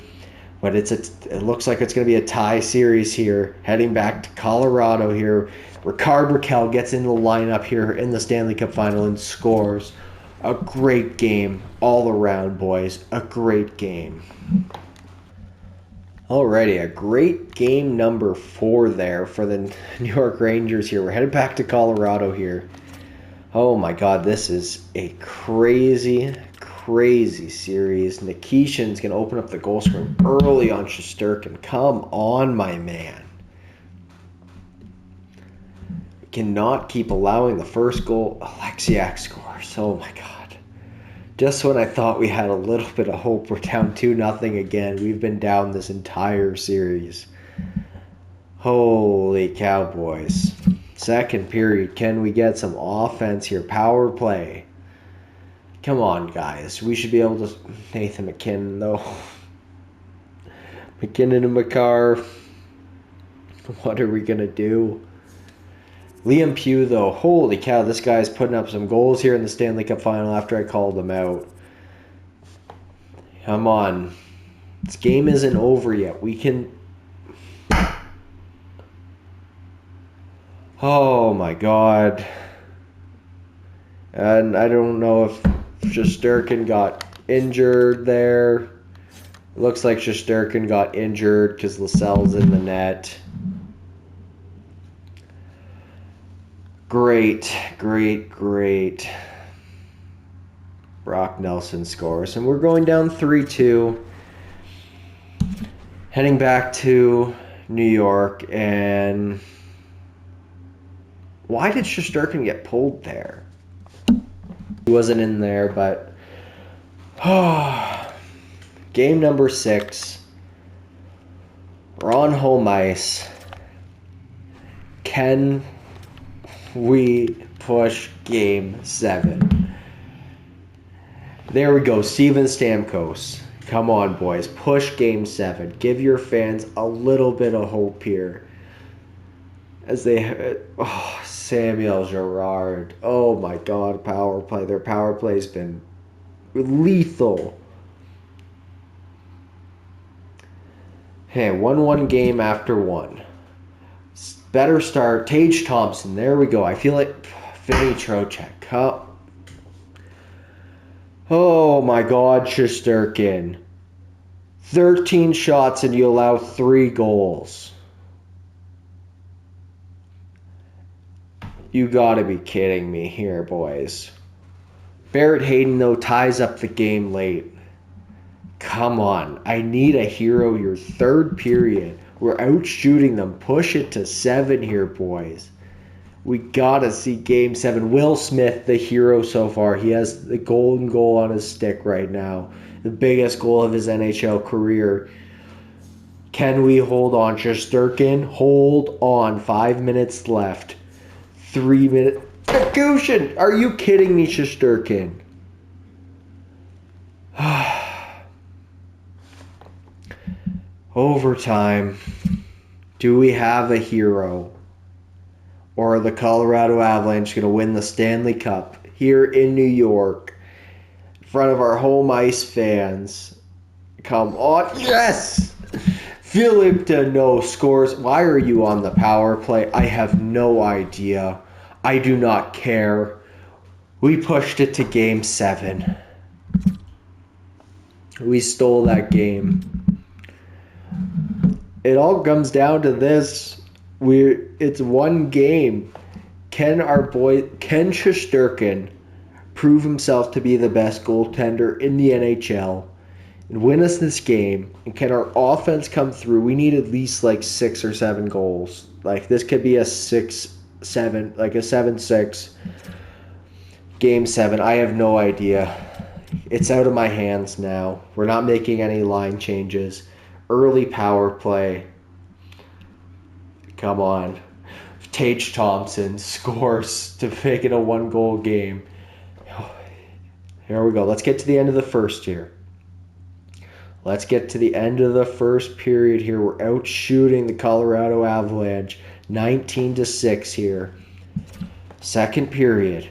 but it looks like it's going to be a tie series here. Heading back to Colorado here. Rickard Rakell gets into the lineup here in the Stanley Cup Final and scores. A great game all around, boys. A great game. Alrighty, a great game number 4 there for the New York Rangers here. We're headed back to Colorado here. Oh my god, this is a crazy, crazy series. Nikishin's going to open up the goal scoring early on Shesterkin. Come on, my man. We cannot keep allowing the first goal. Alexiak scores. Oh my god. Just when I thought we had a little bit of hope, we're down 2-0 again. We've been down this entire series. Holy Cowboys. Second period, can we get some offense here? Power play. Come on, guys. We should be able to... Nathan McKinnon, though. McKinnon and Makar. What are we going to do? Liam Pugh, though. Holy cow, this guy's putting up some goals here in the Stanley Cup Final after I called him out. Come on. This game isn't over yet. We can... Oh my god. And I don't know if Shesterkin got injured there. It looks like Shesterkin got injured because Lascelles in the net. Great, great, great. Brock Nelson scores. And we're going down 3-2. Heading back to New York and... Why did Shesterkin get pulled there? He wasn't in there, but... Game number 6. We're on home ice. Can we push Game 7? There we go. Steven Stamkos. Come on, boys. Push Game 7. Give your fans a little bit of hope here. As they... Samuel Girard. Oh my god, power play. Their power play's been lethal. Hey, 1-1 game after 1. Better start. Tage Thompson. There we go. I feel like Vinny Trocheck. Oh my god, Shesterkin. 13 shots and you allow 3 goals. You gotta be kidding me here, boys. Barrett Hayton, though, ties up the game late. Come on. I need a hero here. Third period. We're out shooting them. Push it to 7 here, boys. We gotta see Game 7. Will Smith, the hero so far. He has the golden goal on his stick right now. The biggest goal of his NHL career. Can we hold on? Shesterkin, hold on. 5 minutes left. 3 minutes. Gushin! Are you kidding me, Shesterkin? Overtime. Do we have a hero? Or are the Colorado Avalanche going to win the Stanley Cup here in New York in front of our home ice fans? Come on. Yes! Philip Deneau scores. Why are you on the power play? I have no idea. I do not care. We pushed it to Game 7. We stole that game. It all comes down to this. It's one game. Can Shesterkin prove himself to be the best goaltender in the NHL and win us this game? And can our offense come through? We need at least like 6 or 7 goals. Like this could be a 6-7, like a 7-6 game 7. I have no idea. It's out of my hands now. We're not making any line changes. Early power play. Come on. Tage Thompson scores to make it a 1-goal game. Here we go. Let's get to the end of the first here. Let's get to the end of the first period here. We're out shooting the Colorado Avalanche 19-6 here. Second period.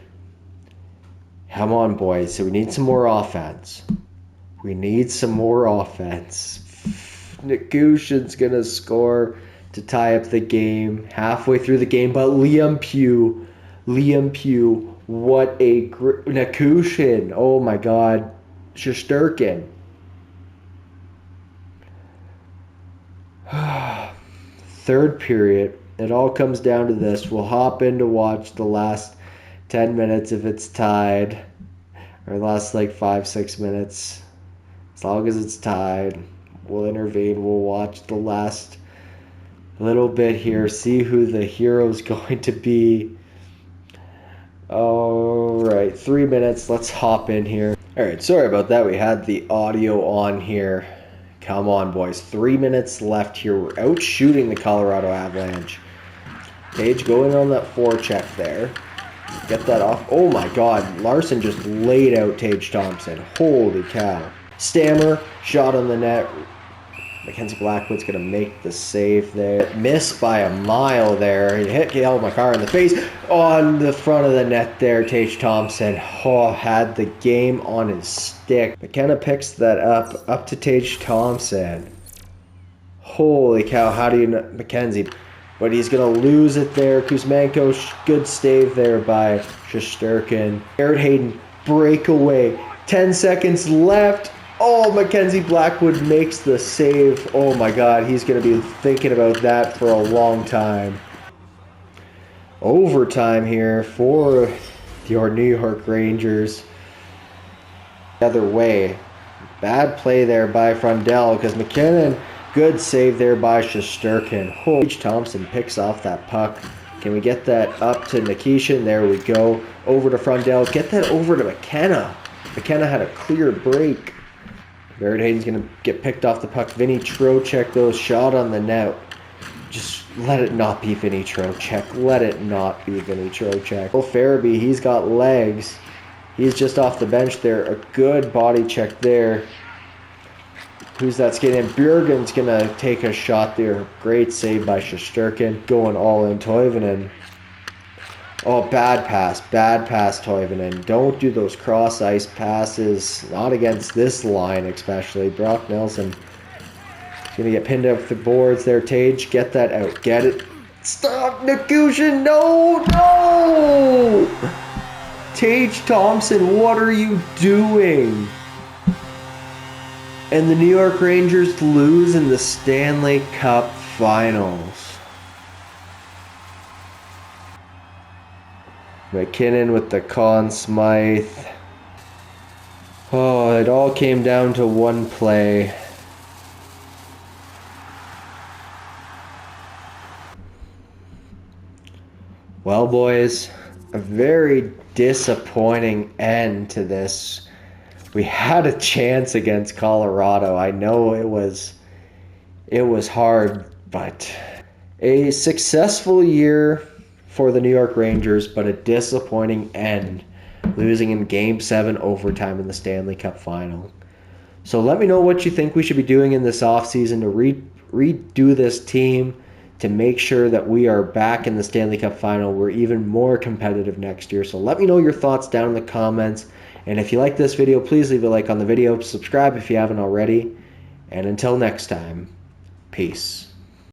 Come on, boys. So we need some more offense. We need some more offense. Nikushin's going to score to tie up the game halfway through the game. But Liam Pugh, what a Nikushin. Oh, my God. Shesterkin. Third period. It all comes down to this. We'll hop in to watch the last 10 minutes if it's tied, or last like 5-6 minutes. As long as it's tied, we'll intervene. We'll watch the last little bit here, see who the hero is going to be. All right, 3 minutes. Let's hop in here. All right, sorry about that. We had the audio on here. Come on, boys. 3 minutes left here. We're out shooting the Colorado Avalanche. Tage, go in on that forecheck there. Get that off. Oh my God. Larson just laid out Tage Thompson. Holy cow. Stammer, shot on the net. Mackenzie Blackwood's going to make the save there. Missed by a mile there. He hit Gail McCarr in the face. On the front of the net there, Tage Thompson had the game on his stick. McKenna picks that up to Tage Thompson. Holy cow. How do you know? Mackenzie. But he's going to lose it there. Kuzmenko, good save there by Shesterkin. Garrett Hayden, breakaway. 10 seconds left. Oh, Mackenzie Blackwood makes the save. Oh my God, he's going to be thinking about that for a long time. Overtime here for your New York Rangers. The other way. Bad play there by Frundell because McKinnon... Good save there by Shesterkin. Tage Thompson picks off that puck. Can we get that up to Nikishin? There we go. Over to Frundell. Get that over to McKenna. McKenna had a clear break. Garrett Hayden's going to get picked off the puck. Vinny Trocheck, though, shot on the net. Just let it not be Vinny Trocheck. Let it not be Vinny Trocheck. Well, Farabee, he's got legs. He's just off the bench there. A good body check there. Who's that skating in? Bjorgen's going to take a shot there. Great save by Shesterkin. Going all in. Toivonen. Oh, bad pass, Toivonen. Don't do those cross-ice passes. Not against this line, especially. Brock Nelson is going to get pinned up the boards there. Tage, get that out. Get it. Stop, Nikushin. No. Tage Thompson, what are you doing? And the New York Rangers lose in the Stanley Cup Finals. McKinnon with the Conn Smythe. Oh, it all came down to one play. Well, boys, a very disappointing end to this. We had a chance against Colorado. I know it was hard, but a successful year for the New York Rangers, but a disappointing end, losing in Game 7 overtime in the Stanley Cup Final. So let me know what you think we should be doing in this offseason to redo this team to make sure that we are back in the Stanley Cup Final. We're even more competitive next year. So let me know your thoughts down in the comments. And if you like this video, please leave a like on the video. Subscribe if you haven't already. And until next time, peace.